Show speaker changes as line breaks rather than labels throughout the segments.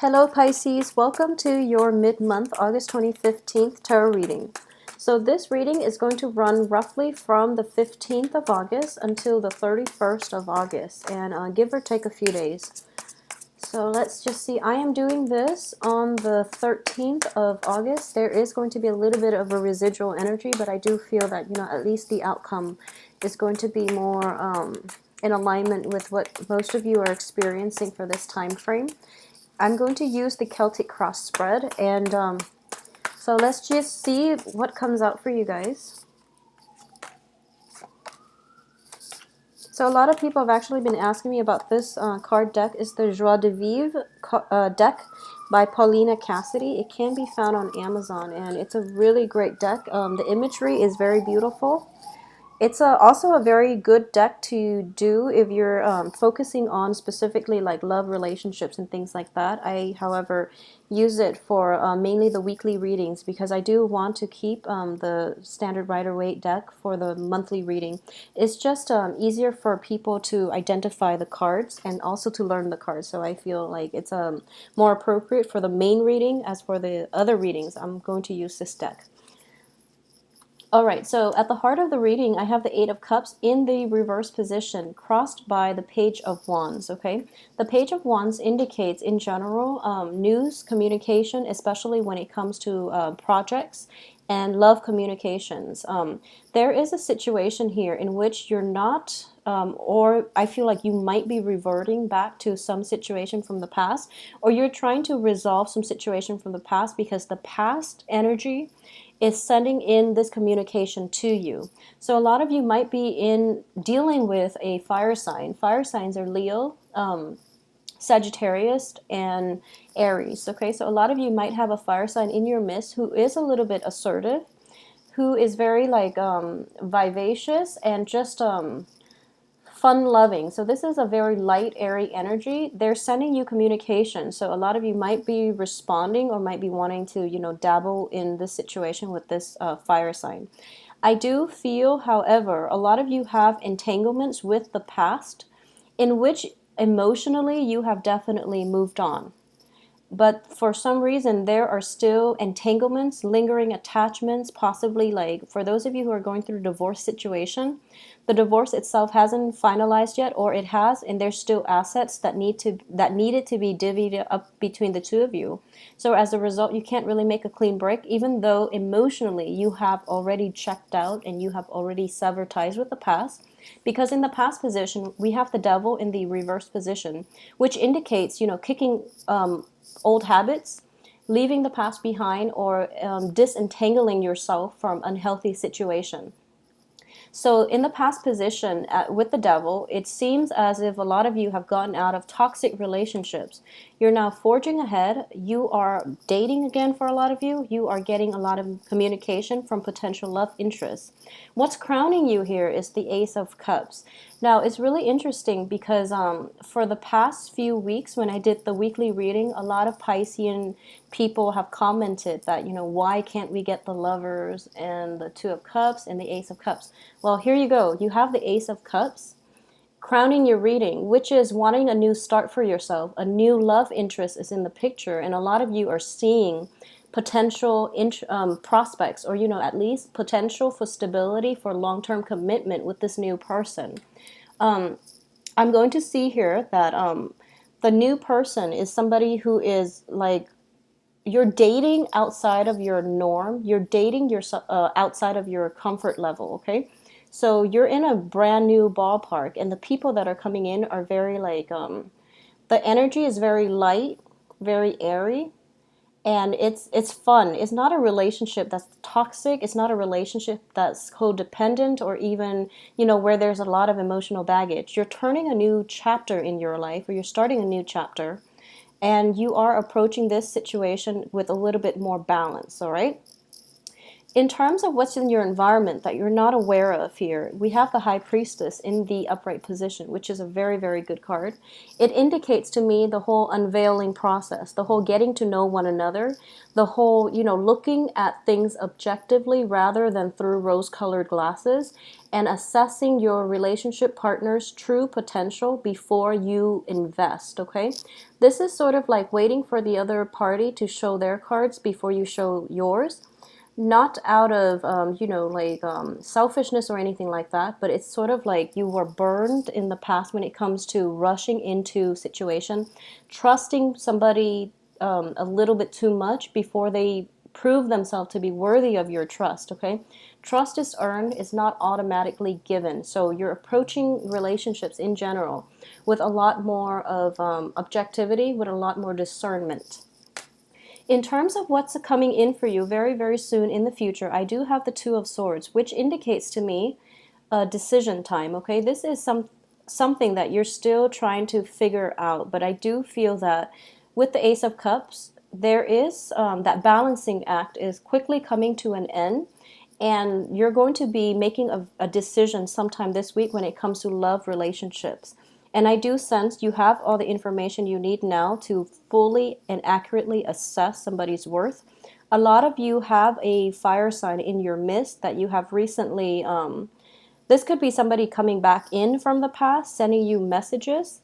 Hello Pisces, welcome to your mid-month August 2015 tarot reading. So this reading is going to run roughly from the 15th of August until the 31st of August and give or take a few days. So let's just see, I am doing this on the 13th of August. There is going to be a little bit of a residual energy, but I do feel that, at least the outcome is going to be more in alignment with what most of you are experiencing for this time frame. I'm going to use the Celtic cross spread, and so let's just see what comes out for you guys. So a lot of people have actually been asking me about this card deck. It's the Joie de Vivre deck by Paulina Cassidy. It can be found on Amazon, and it's a really great deck. The imagery is very beautiful. It's also a very good deck to do if you're focusing on specifically like love relationships and things like that. I, however, use it for mainly the weekly readings because I do want to keep the standard Rider-Waite deck for the monthly reading. It's just easier for people to identify the cards and also to learn the cards. So I feel like it's more appropriate for the main reading. As for the other readings, I'm going to use this deck. Alright, so at the heart of the reading, I have the Eight of Cups in the reverse position, crossed by the Page of Wands, okay? The Page of Wands indicates, in general, news, communication, especially when it comes to projects and love communications. There is a situation here in which you're not, or I feel like you might be reverting back to some situation from the past, or you're trying to resolve some situation from the past because the past energy is sending in this communication to you. So a lot of you might be dealing with a fire sign. Fire signs are Leo, Sagittarius, and Aries. Okay, so a lot of you might have a fire sign in your midst who is a little bit assertive, who is very like vivacious and just fun-loving. So this is a very light, airy energy. They're sending you communication. So a lot of you might be responding or might be wanting to, dabble in this situation with this fire sign. I do feel, however, a lot of you have entanglements with the past in which emotionally you have definitely moved on. But for some reason, there are still entanglements, lingering attachments, possibly like for those of you who are going through a divorce situation, the divorce itself hasn't finalized yet, or it has, and there's still assets that needed to be divvied up between the two of you. So as a result, you can't really make a clean break, even though emotionally you have already checked out and you have already severed ties with the past. Because in the past position, we have the devil in the reverse position, which indicates, kicking old habits, leaving the past behind, or disentangling yourself from unhealthy situation. So in the past position with the devil, it seems as if a lot of you have gotten out of toxic relationships. You're now forging ahead. You are dating again for a lot of you. You are getting a lot of communication from potential love interests. What's crowning you here is the Ace of Cups. Now, it's really interesting because for the past few weeks when I did the weekly reading, a lot of Piscean people have commented that, why can't we get the Lovers and the Two of Cups and the Ace of Cups? Well, here you go. You have the Ace of Cups crowning your reading, which is wanting a new start for yourself. A new love interest is in the picture, and a lot of you are seeing potential prospects, or at least potential for stability, for long-term commitment with this new person. I'm going to see here that the new person is somebody who is like, you're dating outside of your norm. You're dating outside of your comfort level, okay? So you're in a brand new ballpark, and the people that are coming in are very like, the energy is very light, very airy, and it's fun. It's not a relationship that's toxic. It's not a relationship that's codependent, or even, where there's a lot of emotional baggage. You're turning a new chapter in your life, or you're starting a new chapter, and you are approaching this situation with a little bit more balance, all right? In terms of what's in your environment that you're not aware of here, we have the High Priestess in the upright position, which is a very, very good card. It indicates to me the whole unveiling process, the whole getting to know one another, the whole, looking at things objectively rather than through rose-colored glasses, and assessing your relationship partner's true potential before you invest, okay? This is sort of like waiting for the other party to show their cards before you show yours, not out of selfishness or anything like that, but it's sort of like you were burned in the past when it comes to rushing into situation, trusting somebody a little bit too much before they prove themselves to be worthy of your trust. Okay, trust is earned, it's not automatically given, so you're approaching relationships in general with a lot more of objectivity, with a lot more discernment. In terms of what's coming in for you very, very soon in the future, I do have the Two of Swords, which indicates to me a decision time. Okay, this is something that you're still trying to figure out, but I do feel that with the Ace of Cups, there is that balancing act is quickly coming to an end, and you're going to be making a decision sometime this week when it comes to love relationships. And I do sense you have all the information you need now to fully and accurately assess somebody's worth. A lot of you have a fire sign in your midst that you have recently. This could be somebody coming back in from the past, sending you messages.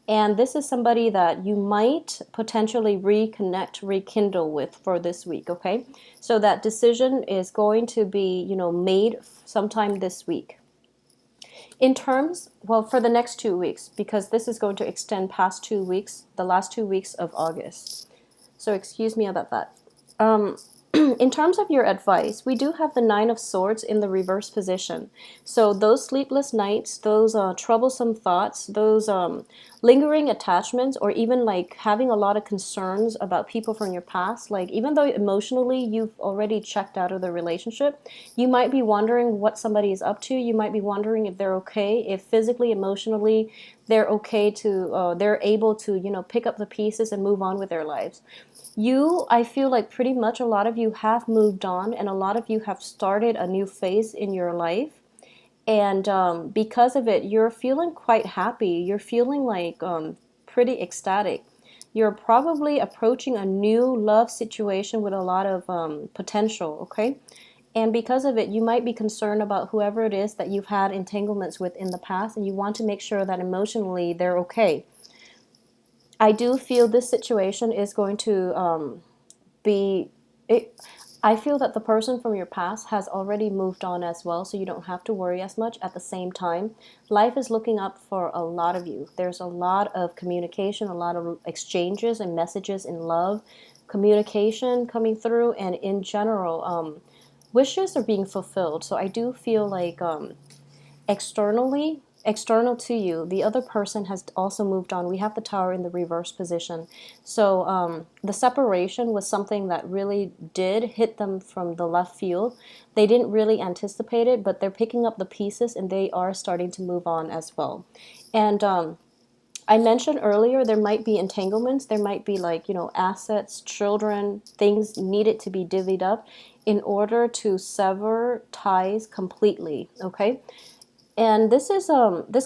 And this is somebody that you might potentially reconnect, rekindle with for this week, okay? So that decision is going to be, made sometime this week. In terms, well, for the next 2 weeks, because this is going to extend past 2 weeks, the last 2 weeks of August. So excuse me about that. In terms of your advice, we do have the Nine of Swords in the reverse position. So those sleepless nights, those troublesome thoughts, those lingering attachments, or even like having a lot of concerns about people from your past, like even though emotionally you've already checked out of the relationship, you might be wondering what somebody is up to. You might be wondering if they're okay, if physically, emotionally, they're okay to, they're able to, pick up the pieces and move on with their lives. I feel like pretty much a lot of you have moved on, and a lot of you have started a new phase in your life. And because of it, you're feeling quite happy. You're feeling like pretty ecstatic. You're probably approaching a new love situation with a lot of potential, okay? And because of it, you might be concerned about whoever it is that you've had entanglements with in the past, and you want to make sure that emotionally they're okay. I do feel this situation is going to be it. I feel that the person from your past has already moved on as well, so you don't have to worry as much. At the same time, life is looking up for a lot of you. There's a lot of communication, a lot of exchanges and messages in love, communication coming through, and in general, wishes are being fulfilled. So I do feel like external to you, the other person has also moved on. We have the Tower in the reverse position. So the separation was something that really did hit them from the left field. They didn't really anticipate it, but they're picking up the pieces and they are starting to move on as well. And I mentioned earlier there might be entanglements. There might be like, assets, children, things needed to be divvied up in order to sever ties completely, okay? And this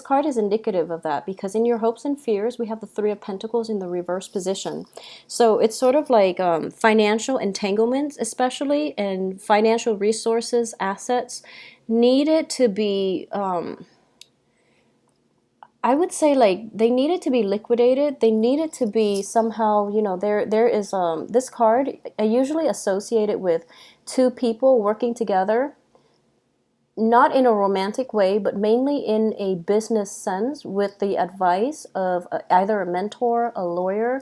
card is indicative of that, because in your hopes and fears, we have the Three of Pentacles in the reverse position. So it's sort of like financial entanglements, especially, and financial resources, assets needed to be, I would say, like, they needed to be liquidated. They needed to be somehow, there is this card usually associated with two people working together, not in a romantic way, but mainly in a business sense, with the advice of either a mentor, a lawyer,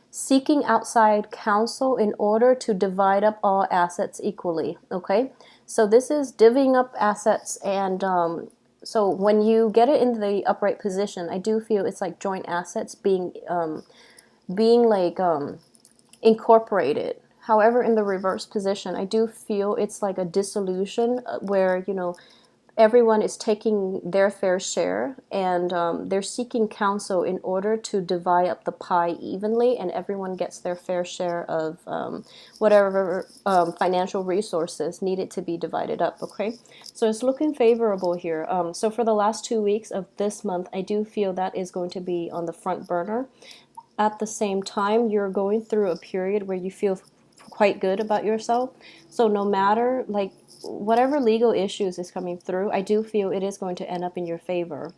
seeking outside counsel in order to divide up all assets equally. Okay, so this is divvying up assets, and so when you get it in the upright position, I do feel it's like joint assets being like incorporated. However, in the reverse position, I do feel it's like a dissolution where, everyone is taking their fair share, and they're seeking counsel in order to divide up the pie evenly, and everyone gets their fair share of whatever financial resources needed to be divided up. Okay, so it's looking favorable here. So for the last 2 weeks of this month, I do feel that is going to be on the front burner. At the same time, you're going through a period where you feel quite good about yourself. So no matter like whatever legal issues is coming through, I do feel it is going to end up in your favor.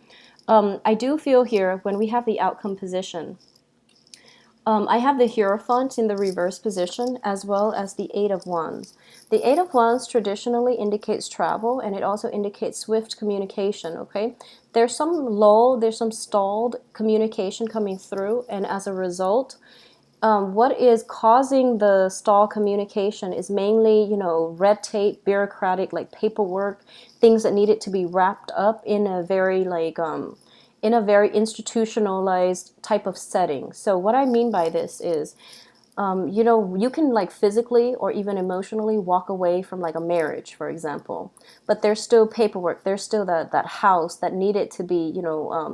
I do feel here when we have the outcome position, I have the Hierophant in the reverse position as well as the Eight of Wands. The Eight of Wands traditionally indicates travel, and it also indicates swift communication, okay? There's some lull, there's some stalled communication coming through, and as a result, what is causing the stall communication is mainly, red tape, bureaucratic, like paperwork, things that needed to be wrapped up in a very institutionalized type of setting. So what I mean by this is, you can like physically or even emotionally walk away from like a marriage, for example, but there's still paperwork. There's still that house that needed to be,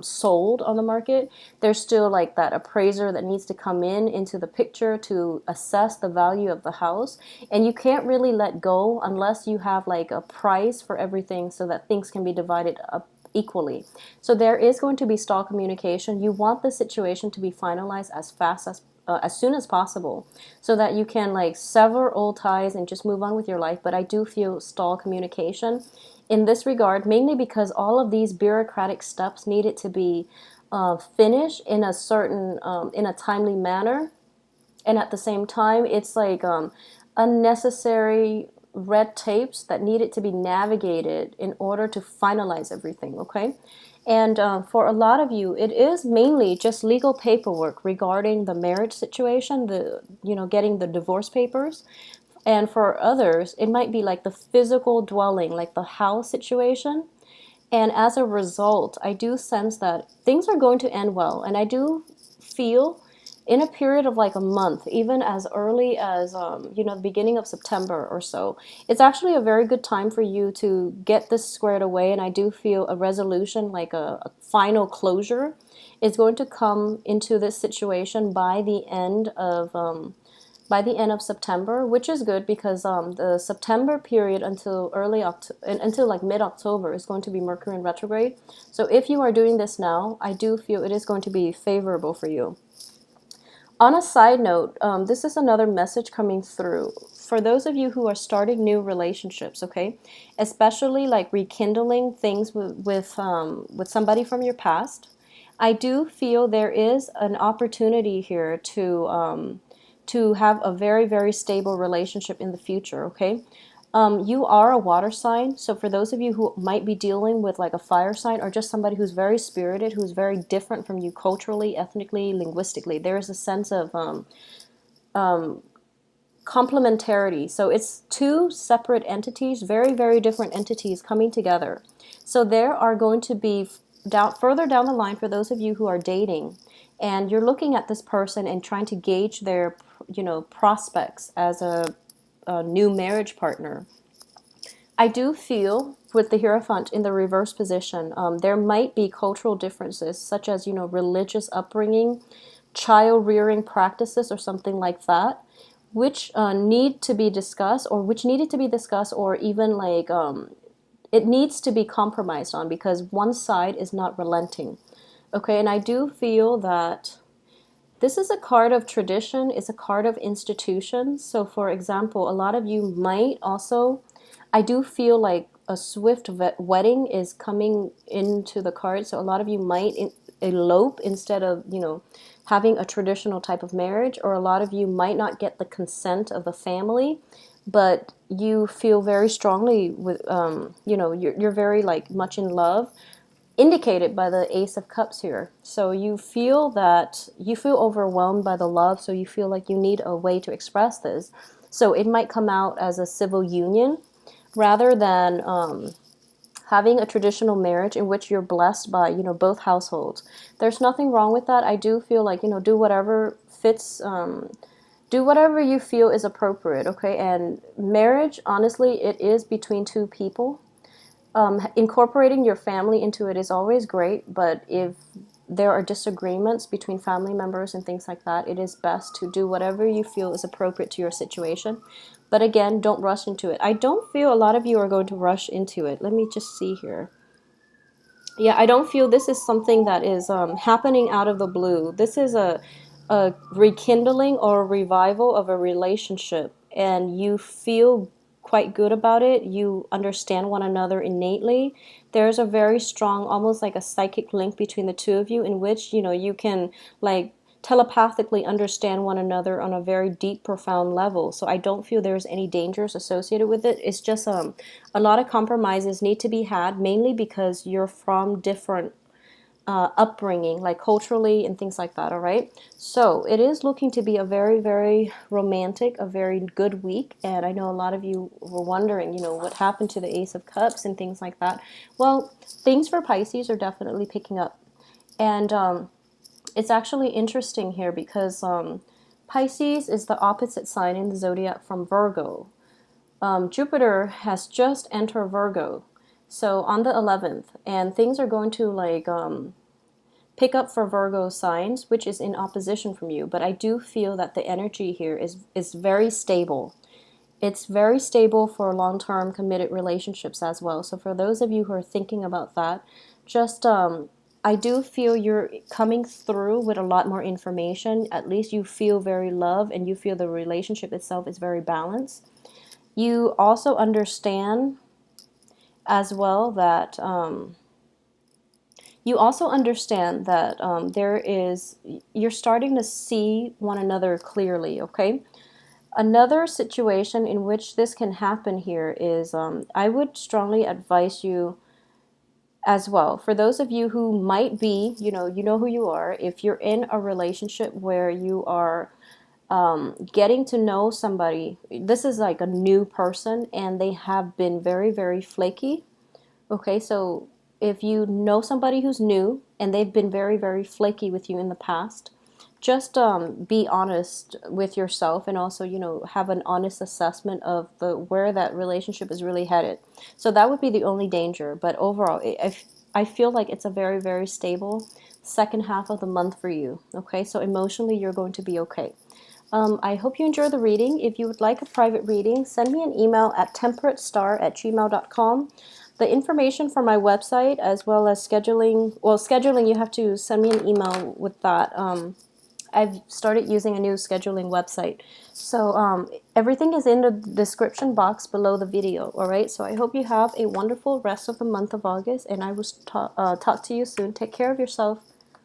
sold on the market. There's still like that appraiser that needs to come into the picture to assess the value of the house. And you can't really let go unless you have like a price for everything so that things can be divided up equally. So there is going to be stall communication. You want the situation to be finalized as soon as possible so that you can like sever old ties and just move on with your life. But I do feel stall communication in this regard, mainly because all of these bureaucratic steps needed to be finished in a certain in a timely manner, and at the same time it's like unnecessary red tapes that needed to be navigated in order to finalize everything. Okay, and for a lot of you, it is mainly just legal paperwork regarding the marriage situation, the getting the divorce papers. And for others, it might be like the physical dwelling, like the house situation. And as a result, I do sense that things are going to end well. And I do feel in a period of like a month, even as early as, the beginning of September or so, it's actually a very good time for you to get this squared away. And I do feel a resolution, like a final closure, is going to come into this situation by the end of September, which is good because the September period until like mid-October is going to be Mercury in retrograde. So if you are doing this now, I do feel it is going to be favorable for you. On a side note, this is another message coming through for those of you who are starting new relationships. Okay, especially like rekindling things with somebody from your past. I do feel there is an opportunity here to have a very, very stable relationship in the future, okay? You are a water sign, so for those of you who might be dealing with like a fire sign or just somebody who's very spirited, who's very different from you culturally, ethnically, linguistically, there is a sense of complementarity. So it's two separate entities, very, very different entities coming together. So there are going to be further down the line for those of you who are dating and you're looking at this person and trying to gauge their, prospects as a new marriage partner. I do feel with the Hierophant in the reverse position, there might be cultural differences such as, religious upbringing, child rearing practices or something like that, which need to be discussed or which needed to be discussed or even like it needs to be compromised on because one side is not relenting. Okay, and I do feel that this is a card of tradition, it's a card of institutions. So, for example, a lot of you might also, I do feel like a swift wedding is coming into the card. So, a lot of you might elope instead of, having a traditional type of marriage, or a lot of you might not get the consent of the family, but you feel very strongly with, you're very like much in love, indicated by the Ace of Cups here. So you feel overwhelmed by the love, so you feel like you need a way to express this. So it might come out as a civil union rather than having a traditional marriage in which you're blessed by, both households. There's nothing wrong with that. I do feel like, do whatever fits, do whatever you feel is appropriate, okay? And marriage, honestly, it is between two people. Incorporating your family into it is always great, but if there are disagreements between family members and things like that, it is best to do whatever you feel is appropriate to your situation. But again, don't rush into it. I don't feel a lot of you are going to rush into it. Let me just see here. Yeah, I don't feel this is something that is happening out of the blue. This is a rekindling or a revival of a relationship, and you feel quite good about it. You understand one another innately. There's a very strong, almost like a psychic link between the two of you, in which, you know, you can like telepathically understand one another on a very deep, profound level. So I don't feel there's any dangers associated with it. It's just a lot of compromises need to be had, mainly because you're from different upbringing, like culturally and things like that. All right. So it is looking to be a very, very romantic, a very good week. And I know a lot of you were wondering, you know, what happened to the Ace of Cups and things like that. Well, things for Pisces are definitely picking up. And it's actually interesting here because Pisces is the opposite sign in the zodiac from Virgo. Jupiter has just entered Virgo, so on the 11th, and things are going to like pick up for Virgo signs, which is in opposition from you. But I do feel that the energy here is very stable. It's very stable for long-term committed relationships as well. So for those of you who are thinking about that, just I do feel you're coming through with a lot more information. At least you feel very loved and you feel the relationship itself is very balanced. You also understand as well that there is, you're starting to see one another clearly, okay? Another situation in which this can happen here is I would strongly advise you as well, for those of you who might be, you know who you are, if you're in a relationship where you are getting to know somebody, this is like a new person and they have been very, very flaky. Okay, so if you know somebody who's new and they've been very, very flaky with you in the past, just be honest with yourself and also, have an honest assessment of the where that relationship is really headed. So that would be the only danger. But overall, I feel like it's a very, very stable second half of the month for you. Okay, so emotionally, you're going to be okay. I hope you enjoy the reading. If you would like a private reading, send me an email at temperatestar@gmail.com. The information for my website, as well as scheduling, well, scheduling, you have to send me an email with that. I've started using a new scheduling website. So everything is in the description box below the video, all right? So I hope you have a wonderful rest of the month of August, and I will talk to you soon. Take care of yourself.